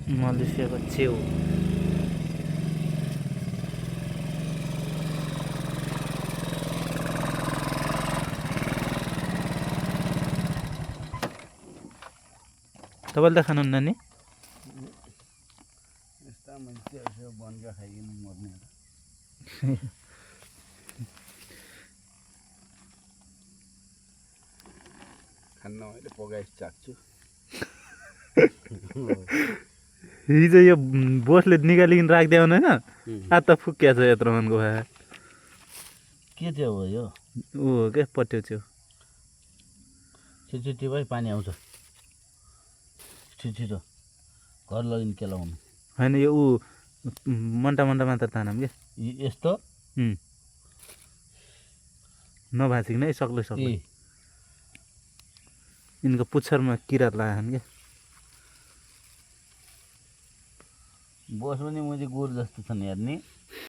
मलेसियाको छेउ तपाईँले त खानुहुन्न नि यस्ता मान्छेहरू बनका खाइकन मर्ने खान्न मैले पगाइस चाख्छु हिजो यो बोसले निकालिकन राखिदियो होइन आज त फुक्या छ यत्रो मनको भए के चाहिँ हो यो ऊ हो क्या पट्यो छेउ छिटो भाइ पानी आउँछ छिटो घर लगेर केलाउनु होइन यो ऊ मन्टा मन्टा मात्र तानौँ क्या यस्तो नभाँचिकन है सक्लै सक्लै यिनको पुच्छरमा किरात लागेछन् क्या बस पनि मैले गोरु जस्तो छन् हेर्ने